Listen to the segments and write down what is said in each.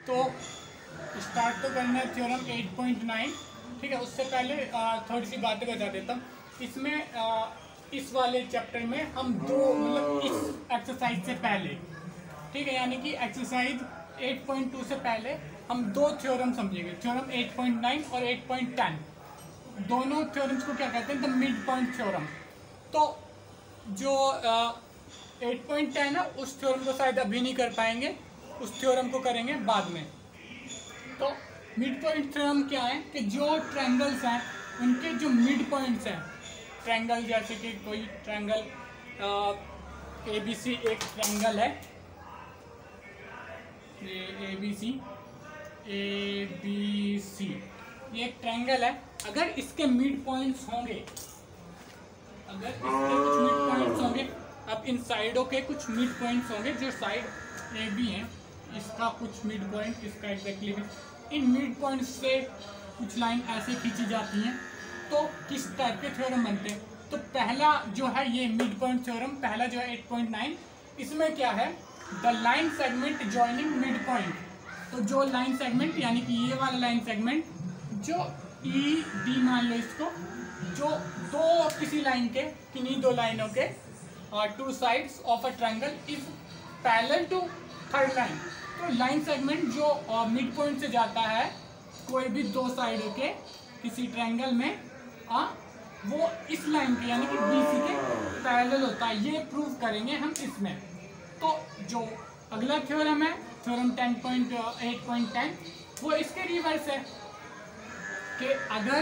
तो स्टार्ट तो करना है थ्योरम 8.9, ठीक है। उससे पहले थोड़ी सी बातें बता देता हूँ। इसमें इस वाले चैप्टर में हम दो मतलब इस एक्सरसाइज से पहले, ठीक है, यानी कि एक्सरसाइज 8.2 से पहले हम दो थ्योरम समझेंगे, थ्योरम 8.9 और 8.10। दोनों थ्योरम्स को क्या कहते हैं, द मिड पॉइंट थ्योरम। तो जो 8.10 है उस थ्योरम को शायद अभी नहीं कर पाएंगे, उस थ्योरम को करेंगे बाद में। तो मिड पॉइंट थ्योरम क्या है कि जो ट्रायंगल्स हैं उनके जो मिड पॉइंट्स हैं, ट्रायंगल जैसे कि कोई ट्रायंगल ABC एक ट्रायंगल है, ये ABC ये एक ट्रायंगल है। अगर इसके मिड पॉइंट्स होंगे, अगर इसके कुछ मिड पॉइंट्स होंगे, अब इन साइडों के कुछ मिड पॉइंट्स होंगे, जो साइड AB है इसका कुछ मिड पॉइंट, इसका एग्जैक्टली इन मिड पॉइंट्स से कुछ लाइन ऐसे खींची जाती हैं, तो किस टाइप के थ्योरम बनते हैं। तो पहला जो है ये मिड पॉइंट थ्योरम, पहला जो है 8.9, इसमें क्या है, the line segment joining mid point. तो जो लाइन सेगमेंट यानी कि ये वाला लाइन सेगमेंट जो ED मान लो इसको, जो दो किसी लाइन के, किन्हीं दो लाइनों के two sides of a triangle is parallel to third line. तो लाइन सेगमेंट जो मिड पॉइंट से जाता है कोई भी दो साइडों के किसी ट्रायंगल में, वो इस लाइन के यानी कि BC के पैरेलल होता है। ये प्रूव करेंगे हम इसमें। तो जो अगला थ्योरम है थ्योरम 8.10, वो इसके रिवर्स है कि अगर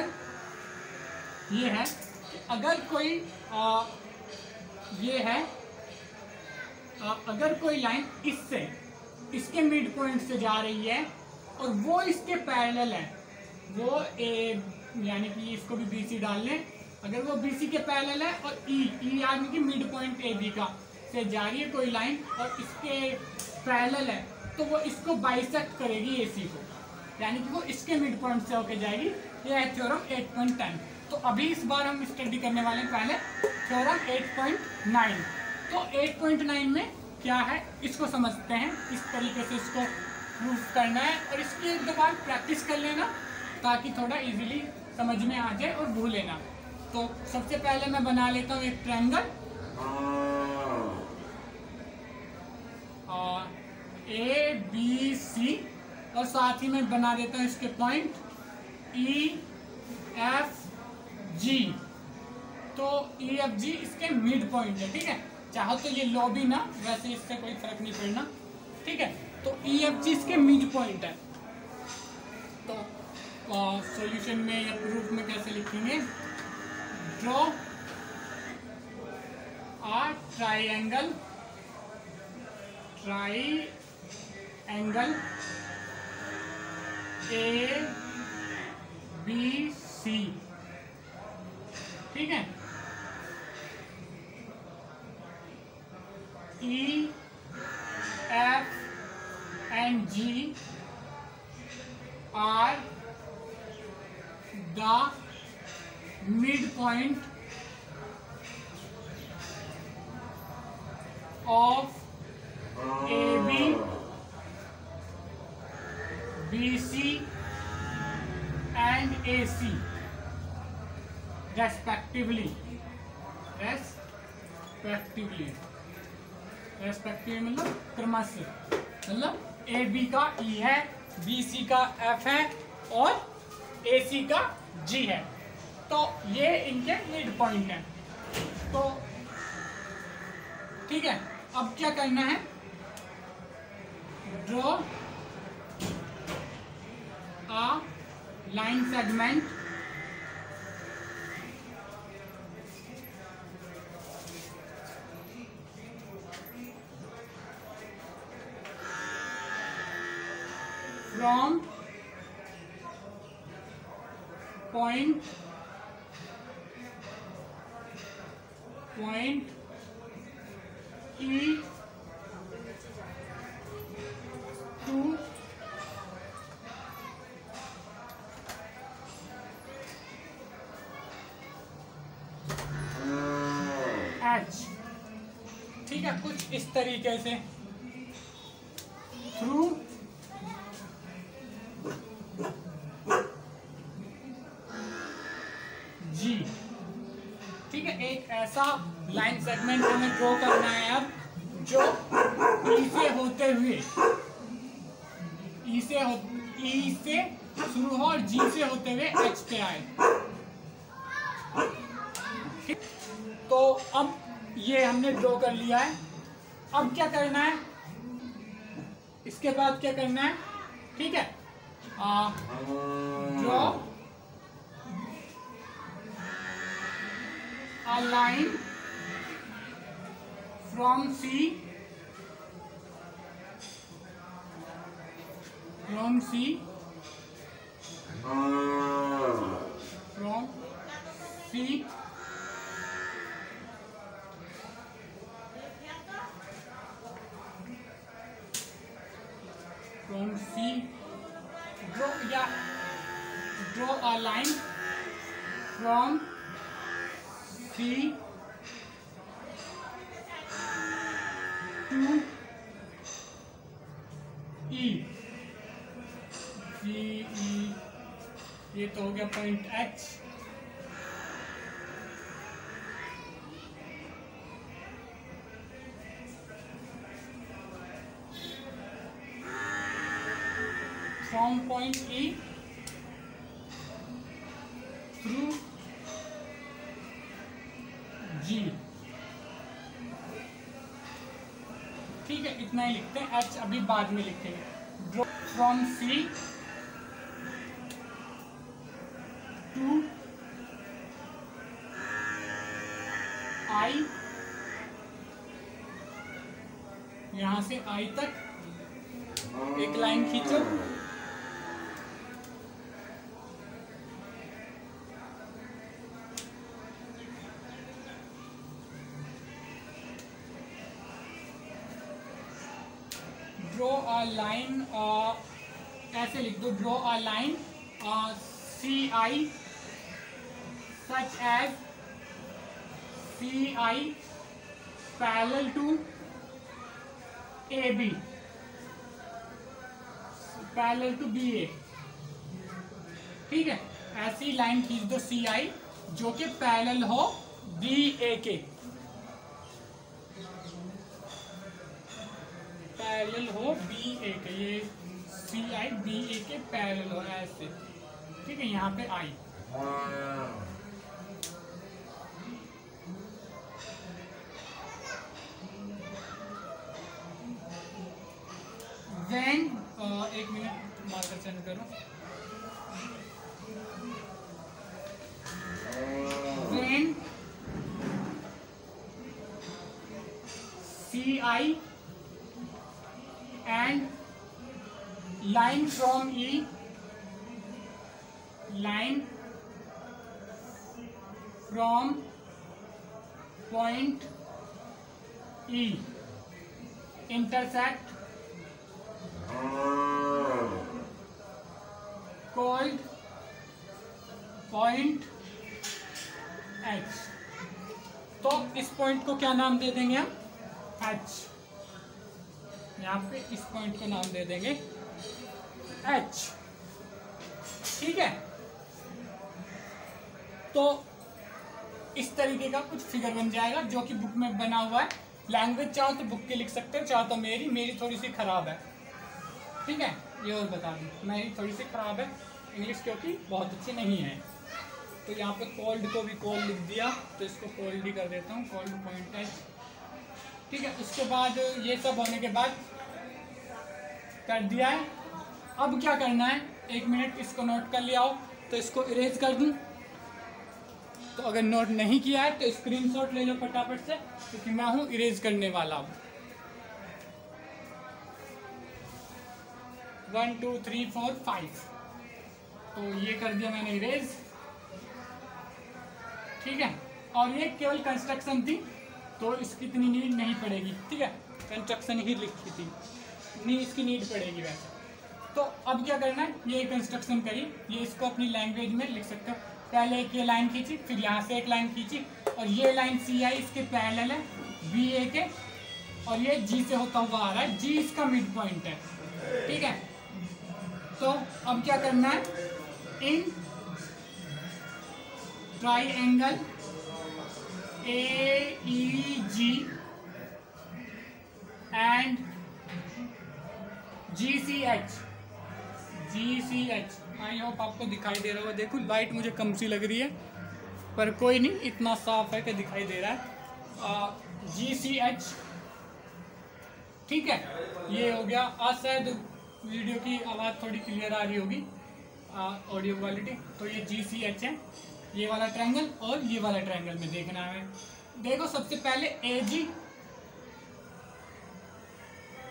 ये है कि अगर कोई ये है अगर कोई लाइन इससे इसके मिड पॉइंट से जा रही है और वो इसके पैरेलल है, वो यानी कि इसको भी BC डाल लें, अगर वो BC के पैरेलल है और E यानी कि मिड पॉइंट AB का से जा रही है कोई लाइन और इसके पैरेलल है, तो वो इसको बाइसेक्ट करेगी AC को, यानी कि वो इसके मिड पॉइंट से होके जाएगी। ये है थ्योरम 8.10। तो अभी इस बार हम स्टडी करने वाले हैं पहले थ्योरम 8.9। तो 8.9 में क्या है इसको समझते हैं, इस तरीके से इसको प्रूफ करना है और इसकी एक दो बार प्रैक्टिस कर लेना ताकि थोड़ा इजीली समझ में आ जाए और भूल लेना। तो सबसे पहले मैं बना लेता हूँ एक ट्रायंगल ABC और साथ ही मैं बना देता हूँ इसके पॉइंट EFG। तो EFG इसके मिड पॉइंट है, ठीक है। चाहो तो ये लो भी ना, वैसे इससे कोई फर्क नहीं पड़ना, ठीक है। तो EFG इसके मिड पॉइंट है। तो सॉल्यूशन में या प्रूफ में कैसे लिखेंगे, ड्रॉ आ ट्राइएंगल ABC, ठीक है। EF and G are the midpoint of AB, BC and AC respectively मतलब क्रमशः, मतलब AB का E है, BC का F है और AC का G है। तो ये इनके मिड पॉइंट है। तो ठीक है, अब क्या करना है, draw a line segment from point E to H, ठीक है। कुछ इस तरीके से थ्रू एक ऐसा लाइन सेगमेंट हमें ड्रॉ करना है अब जो ई से होते हुए ई से शुरू हो और जी से होते हुए एच पे आए। तो अब ये हमने ड्रॉ कर लिया है। अब क्या करना है, इसके बाद क्या करना है, ठीक है, draw a line from C from C draw a line from C to E, ये तो हो गया point H। From point E through G, ठीक है, इतना ही लिखते हैं। H अभी बाद में लिखेंगे। Draw from C to I, यहां से I तक एक लाइन खींचो। ड्रॉ अ लाइन, ऐसे लिख दो, draw a line CI such as CI parallel to AB, parallel to BA, ठीक है। ऐसी लाइन खींच दो CI जो कि पैरेलल हो BA के, पैरेलल हो BA के, ये CI BA के पैरेलल हो ऐसे, ठीक है। यहाँ पे I, when एक मिनट मार्कर चेंज करो। when CI and line from E, line from point E intersect called point H। तो इस पॉइंट को क्या नाम दे देंगे हम, H। यहाँ पे इस पॉइंट को नाम दे देंगे H, ठीक है। तो इस तरीके का कुछ फिगर बन जाएगा जो कि बुक में बना हुआ है। लैंग्वेज चाहो तो बुक के लिख सकते हो, चाहो तो मेरी थोड़ी सी खराब है, ठीक है। ये और बता दूँ, मेरी थोड़ी सी खराब है इंग्लिश, क्योंकि बहुत अच्छी नहीं है। तो यहाँ पे कोल्ड को भी कोल्ड लिख दिया, तो इसको कोल्ड ही कर देता हूँ, कोल्ड पॉइंट H, ठीक है। उसके बाद ये सब होने के बाद कर दिया है। अब क्या करना है, एक मिनट इसको नोट कर लिया हो तो इसको इरेज कर दूं। तो अगर नोट नहीं किया है तो स्क्रीनशॉट ले लो फटाफट से, क्योंकि मैं हूं इरेज करने वाला हूं। 1 2 3 4 5, तो ये कर दिया मैंने इरेज, ठीक है। और ये केवल कंस्ट्रक्शन थी, तो इसकी इतनी नीड नहीं पड़ेगी, ठीक है। कंस्ट्रक्शन ही लिखी थी, नहीं इसकी नीड पड़ेगी वैसे। तो अब क्या करना है, ये कंस्ट्रक्शन करी, ये इसको अपनी लैंग्वेज में लिख सकते हो। पहले एक ये लाइन खींची, फिर यहाँ से एक लाइन खींची, और ये लाइन CI इसके पैरेलल है BA के, और ये G से होता हुआ आ रहा है, G इसका मिड पॉइंट है, ठीक है। तो अब क्या करना है, in triangle AEG and GCH। I hope आपको दिखाई दे रहा होगा। देखो लाइट मुझे कम सी लग रही है, पर कोई नहीं, इतना साफ है कि दिखाई दे रहा है। GCH, ठीक है, ये हो गया। आज शायद वीडियो की आवाज़ थोड़ी क्लियर आ रही होगी, ऑडियो क्वालिटी। तो ये GCH है, ये वाला ट्रायंगल और ये वाला ट्रायंगल में देखना है। देखो सबसे पहले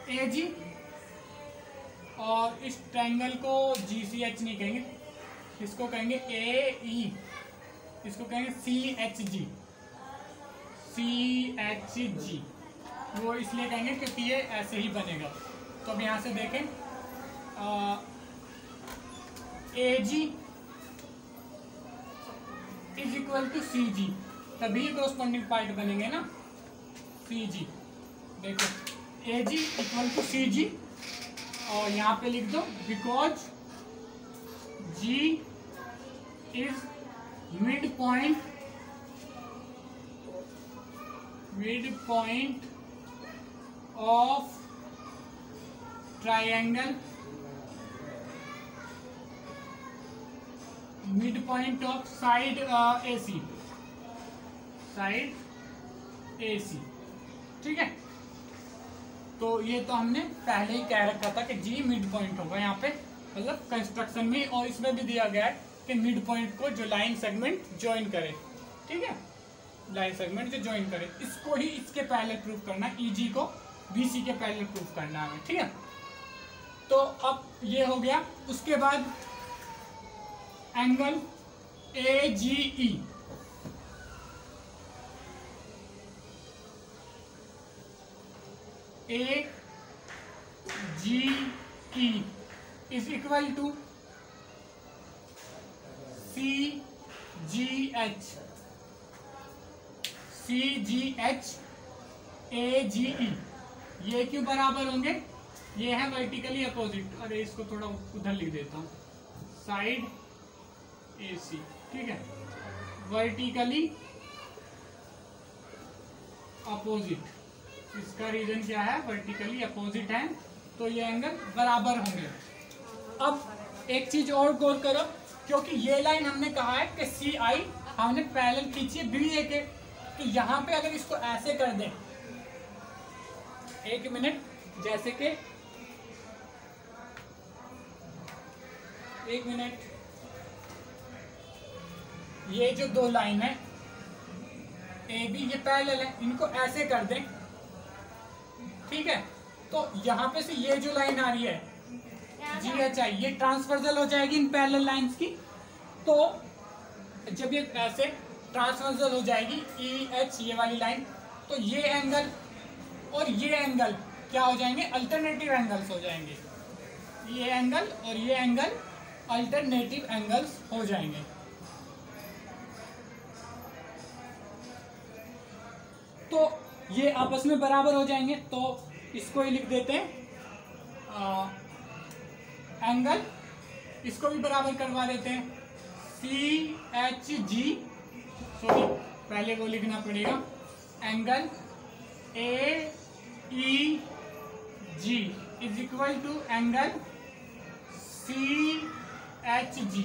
AG और इस ट्रायंगल को GCH नहीं कहेंगे, इसको कहेंगे AE, इसको कहेंगे CHG। वो इसलिए कहेंगे क्योंकि ये ऐसे ही बनेगा। तो अब यहाँ से देखें, AG is equal to CG, तभी कॉरस्पॉन्डिंग पार्ट बनेंगे ना, CG। देखो AG इक्वल टू CG, और यहाँ पे लिख दो because G is mid point of triangle, mid point of side AC, ठीक है। तो ये तो हमने पहले ही कह रखा था कि G मिड पॉइंट होगा यहाँ पे, मतलब कंस्ट्रक्शन में, और इसमें भी दिया गया है कि मिड पॉइंट को जो लाइन सेगमेंट ज्वाइन करे, ठीक है, लाइन सेगमेंट जो ज्वाइन करे, इसको ही इसके पहले प्रूफ करना है, EG को BC के पहले प्रूफ करना है, ठीक है। तो अब ये हो गया। उसके बाद angle AGE, AGE is equal to CGH AGE। ये क्यों बराबर होंगे? ये है वर्टिकली अपोजिट। अरे इसको थोड़ा उधर लिख देता हूँ, साइड AC, ठीक है, वर्टिकली अपोजिट। इसका रीजन क्या है? वर्टिकली अपोजिट है, तो ये एंगल बराबर होंगे। अब एक चीज और गौर करो, क्योंकि ये लाइन हमने कहा है कि CI हमने पैरेलल खींची है BA के, तो यहाँ पे अगर इसको ऐसे कर दें, एक मिनट, जैसे कि एक मिनट, ये जो दो लाइन है AB, ये पैरेलल है, इनको ऐसे कर दें, ठीक है, तो यहाँ पे से ये जो लाइन आ रही है GHI, ये ट्रांसवर्सल हो जाएगी इन पैरेलल लाइंस की। तो जब ये ऐसे ट्रांसवर्सल हो जाएगी EH, ये वाली लाइन, तो ये एंगल और ये एंगल क्या हो जाएंगे? अल्टरनेटिव एंगल्स हो जाएंगे। ये एंगल और ये एंगल अल्टरनेटिव एंगल्स हो जाएंगे। तो ये आपस में बराबर हो जाएंगे, तो इसको ही लिख देते हैं एंगल, इसको भी बराबर करवा देते हैं, CHG, सॉरी पहले वो लिखना पड़ेगा, angle AEG is equal to angle CHG।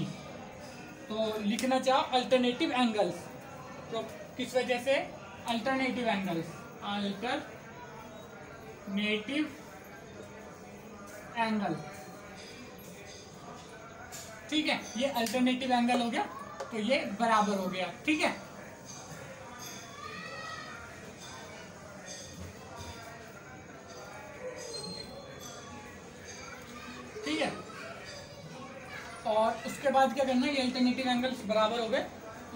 तो लिखना चाहो अल्टरनेटिव एंगल्स, तो किस वजह से? अल्टरनेटिव एंगल्स, अल्टरनेटिव एंगल, ठीक है, ये अल्टरनेटिव एंगल हो गया, तो ये बराबर हो गया, ठीक है। ठीक है, और उसके बाद क्या करना है? ये अल्टरनेटिव एंगल्स बराबर हो गए।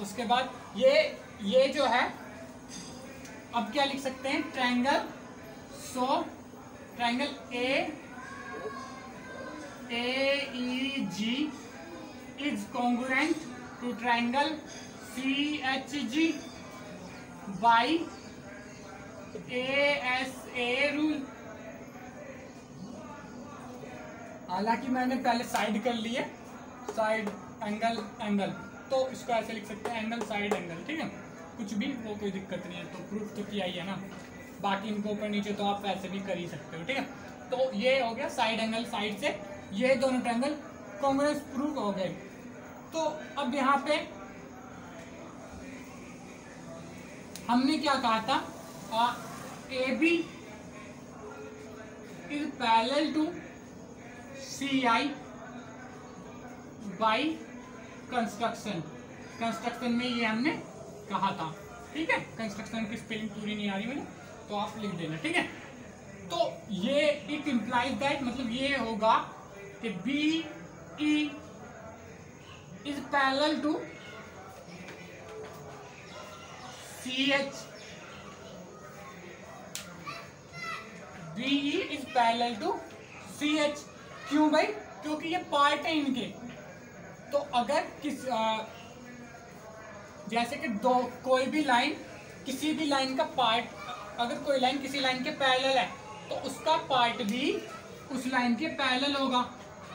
उसके बाद ये जो है, अब क्या लिख सकते हैं? Triangle, so triangle AEG is congruent to triangle CHG by ASA rule। हालांकि मैंने पहले साइड कर लिए, साइड एंगल, तो इसको ऐसे लिख सकते हैं, एंगल साइड एंगल, ठीक है। कुछ भी, वो कोई दिक्कत नहीं है। तो प्रूफ तो किया ही है ना, बाकी इनको ऊपर नीचे तो आप वैसे भी कर ही सकते हो, ठीक है। तो ये हो गया साइड एंगल, साइड से ये दोनों ट्रायंगल कॉन्ग्रुएंस प्रूफ हो गए। तो अब यहाँ पे हमने क्या कहा था, AB is parallel to CI by construction में ये हमने कहा था, ठीक है। कंस्ट्रक्शन की स्पेलिंग पूरी नहीं आ रही मुझे, तो आप लिख देना, ठीक है। तो ये इट इम्प्लाइज दैट, मतलब ये होगा कि BE is parallel to CH, BE is parallel to CH। क्यों भाई? क्योंकि ये पार्ट है इनके। तो अगर जैसे कि कोई भी लाइन किसी भी लाइन का पार्ट, अगर कोई लाइन किसी लाइन के पैरेलल है तो उसका पार्ट भी उस लाइन के पैरेलल होगा,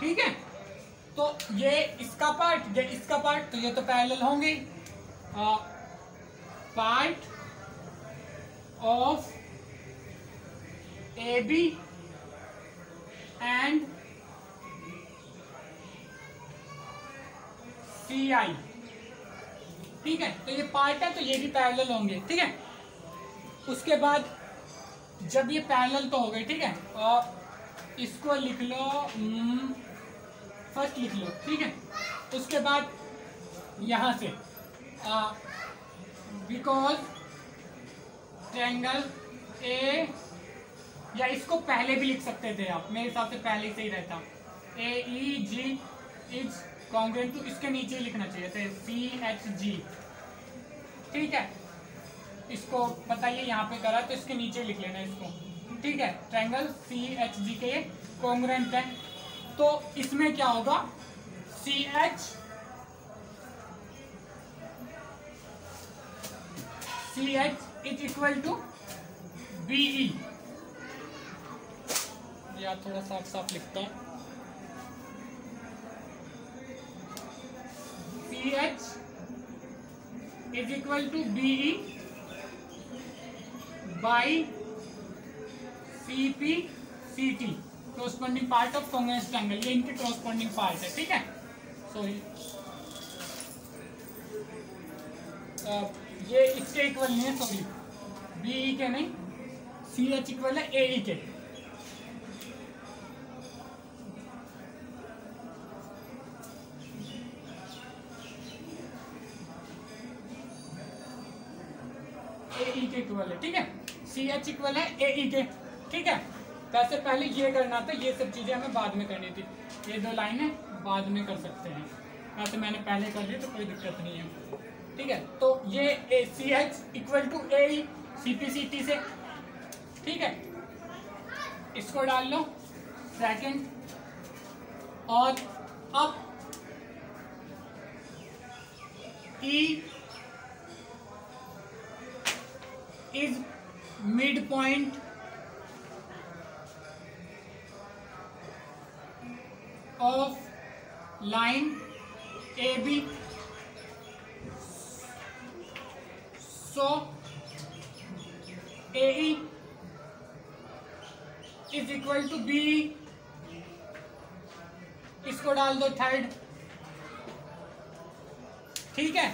ठीक है। तो ये इसका पार्ट, ये इसका पार्ट, तो ये तो पैरेलल होंगे। Part of AB and CI, ठीक है। तो ये पार्ट है, तो ये भी पैरेलल होंगे, ठीक है। उसके बाद जब ये पैरेलल तो हो गए, ठीक है, और इसको लिख लो, फर्स्ट लिख लो, ठीक है। उसके बाद यहाँ से बिकॉज ट्रायंगल A, या इसको पहले भी लिख सकते थे आप, मेरे हिसाब से पहले ही सही रहता, AEG इज कॉन्ग्रुएंट टू, इसके नीचे ही लिखना चाहिए था CHG, ठीक है। इसको बताइए यहाँ पे करा तो इसके नीचे लिख लेना इसको, ठीक है। ट्रायंगल CHG के कॉन्ग्रुएंट है, तो इसमें क्या होगा, CH is equal to BE, या थोड़ा साफ साफ लिखता हूं, CH is equal to BE by CP CT, corresponding part of congruence triangle. ये इनके कॉरस्पॉन्डिंग पार्ट है, ठीक है। सॉरी, ये इसके इक्वल नहीं है, सॉरी, BE के नहीं, CH इक्वल है AE के। AE के इक्वल है, ठीक है। CH इक्वल है AE के, ठीक है। वैसे पहले ये करना था, ये सब चीजें हमें बाद में करनी थी। ये दो लाइनें बाद में कर सकते हैं, वैसे मैंने पहले कर ली तो कोई दिक्कत नहीं है, ठीक है। तो ये CH equal to AE CP CT से, ठीक है। इसको डाल लो सेकंड, और अब E is mid point of line AB, so AE is equal to BE, इसको डाल दो थर्ड, ठीक है।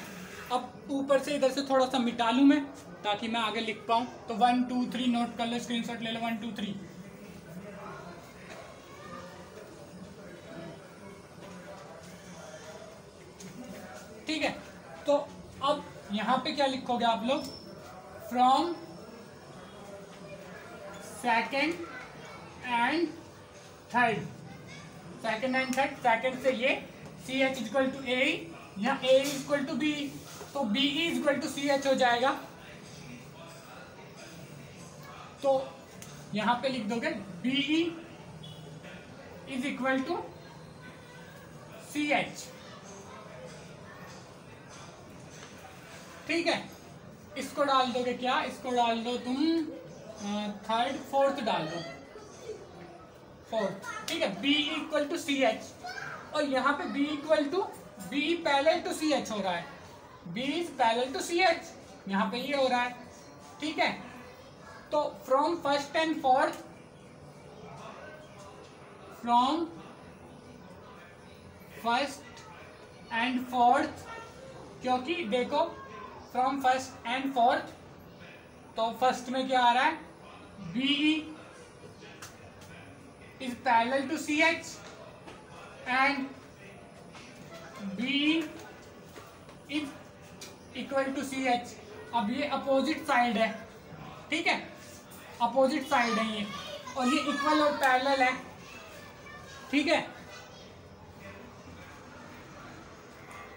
अब ऊपर से इधर से थोड़ा सा मिटा लूं मैं, ताकि मैं आगे लिख पाऊं। तो 1 2 3 नोट कर लो, स्क्रीनशॉट ले लो, 1 2 3, ठीक है। तो अब यहां पे क्या लिखोगे आप लोग, from second and third, second and third, second से ये CH इक्वल टू AE, यहाँ AE इक्वल टू BE, तो BE इक्वल टू CH हो जाएगा। तो यहां पे लिख दोगे BE is equal to CH, ठीक है। इसको डाल दोगे क्या, इसको डाल दो तुम थर्ड, फोर्थ डाल दो, फोर्थ, ठीक है। B इक्वल टू CH, और यहाँ पे B equal to BE parallel to CH हो रहा है, B is parallel to CH, यहाँ पे ये हो रहा है, ठीक है। तो from first and fourth, from first and fourth, क्योंकि देखो फ्रॉम फर्स्ट एंड फोर्थ, तो फर्स्ट में क्या आ रहा है, BE is parallel to CH and BE is equal to CH। अब ये अपोजिट साइड है, ठीक है, अपोजिट साइड है ये, और ये इक्वल और पैरेलल है, ठीक है।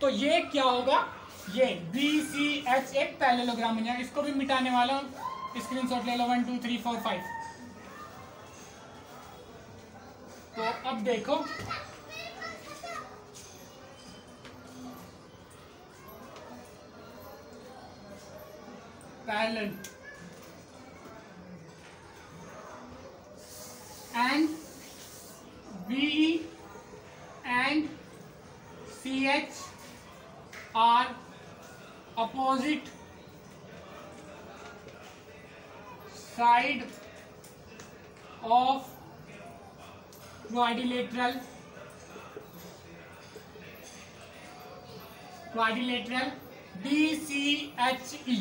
तो ये क्या होगा, ये BCH एक पैरेललोग्राम बन जाएगा। इसको भी मिटाने वाला हूँ, स्क्रीनशॉट ले लो 1 2 3 4 5। तो अब देखो parallel and BE and CH are opposite side of quadrilateral BCHE,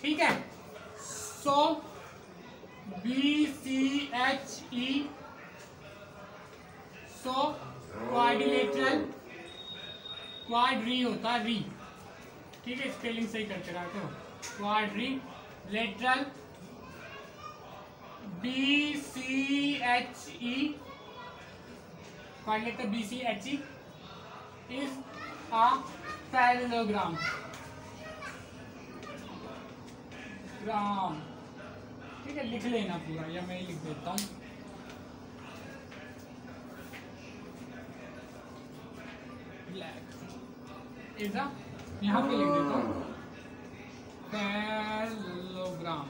ठीक है। सो BCHE, सो क्वाड्रिलेटरल, क्वाड्री होता री, ठीक है, स्पेलिंग सही करते रहा तो quadrilateral BCHE, quadrilateral BCHE is a parallelogram, ठीक है, लिख लेना पूरा, या मैं लिख देता हूँ। यहाँ पे लिख देता हूँ पैरेललोग्राम।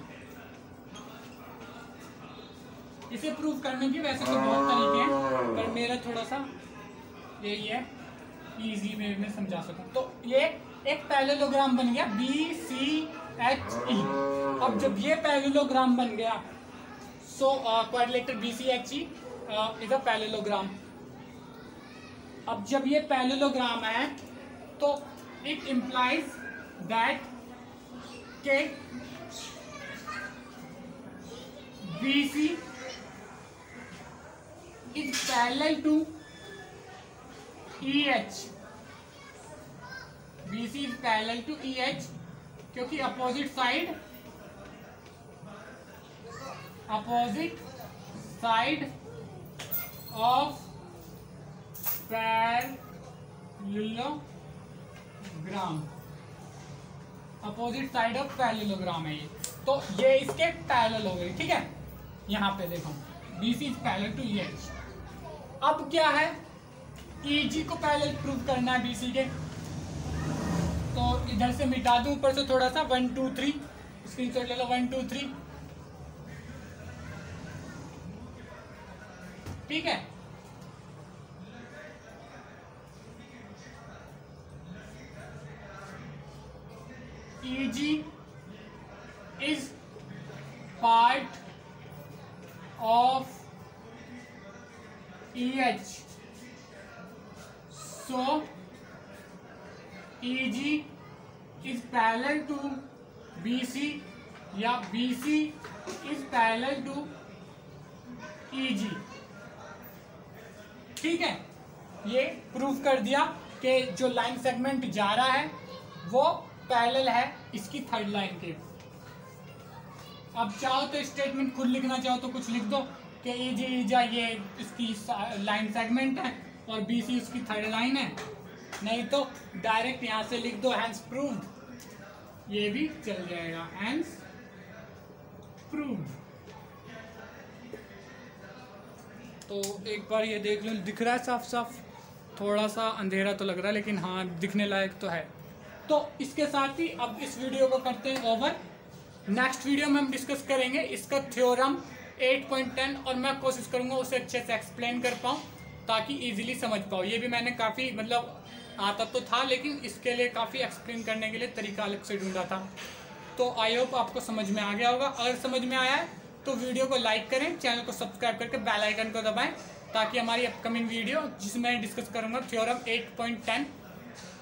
इसे प्रूव करने की वैसे तो बहुत तरीके हैं, पर मेरा थोड़ा सा यही है इजी में मैं समझा सकूं। तो ये एक पैरेललोग्राम बन गया BCHE। अब जब ये पैरेललोग्राम बन गया, so quadrilateral BCHE is a parallelogram. अब जब ये पैरेललोग्राम है तो इट इम्प्लाइज दैट के BC is parallel to EH, BC is parallel to EH, क्योंकि opposite side of parallelogram, opposite side of parallelogram है ये। तो ये इसके पैरेलल हो गई, ठीक है। यहाँ पे देखो BC is parallel to EH। अब क्या है, EG को पैरेलल प्रूव करना है BC के, तो इधर से मिटा दूं ऊपर से थोड़ा सा 1 2 3, स्क्रीनशॉट ले लो 1 2 3, ठीक है। EG is part of EH, so EG is parallel to BC या BC is parallel to EG, ठीक है। ये प्रूव कर दिया कि जो लाइन सेगमेंट जा रहा है वो पैरेलल है इसकी थर्ड लाइन के। अब चाहो तो स्टेटमेंट खुद लिखना चाहो तो कुछ लिख दो कि EG ये इसकी लाइन सेगमेंट है और BC उसकी थर्ड लाइन है, नहीं तो डायरेक्ट यहाँ से लिख दो हैंस प्रूव्ड, ये भी चल जाएगा, हैंस प्रूव्ड। तो एक बार ये देख लो, दिख रहा है साफ साफ, थोड़ा सा अंधेरा तो लग रहा है लेकिन हाँ दिखने लायक तो है। तो इसके साथ ही अब इस वीडियो को करते हैं ओवर। नेक्स्ट वीडियो में हम डिस्कस करेंगे इसका थ्योरम 8.10 और मैं कोशिश करूंगा उसे अच्छे से एक्सप्लेन कर पाऊँ ताकि इजीली समझ पाओ। ये भी मैंने काफ़ी मतलब आता तो था, लेकिन इसके लिए काफ़ी एक्सप्लेन करने के लिए तरीका अलग से ढूंढा था। तो आई होप आपको समझ में आ गया होगा। अगर समझ में आया है तो वीडियो को लाइक करें, चैनल को सब्सक्राइब करके बेल आइकन को दबाएं, ताकि हमारी अपकमिंग वीडियो जिसमें डिस्कस करूंगा थ्योरम 8.10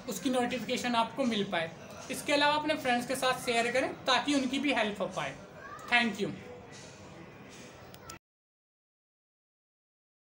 उसकी नोटिफिकेशन आपको मिल पाए। इसके अलावा अपने फ्रेंड्स के साथ शेयर करें ताकि उनकी भी हेल्प हो पाए। Thank you.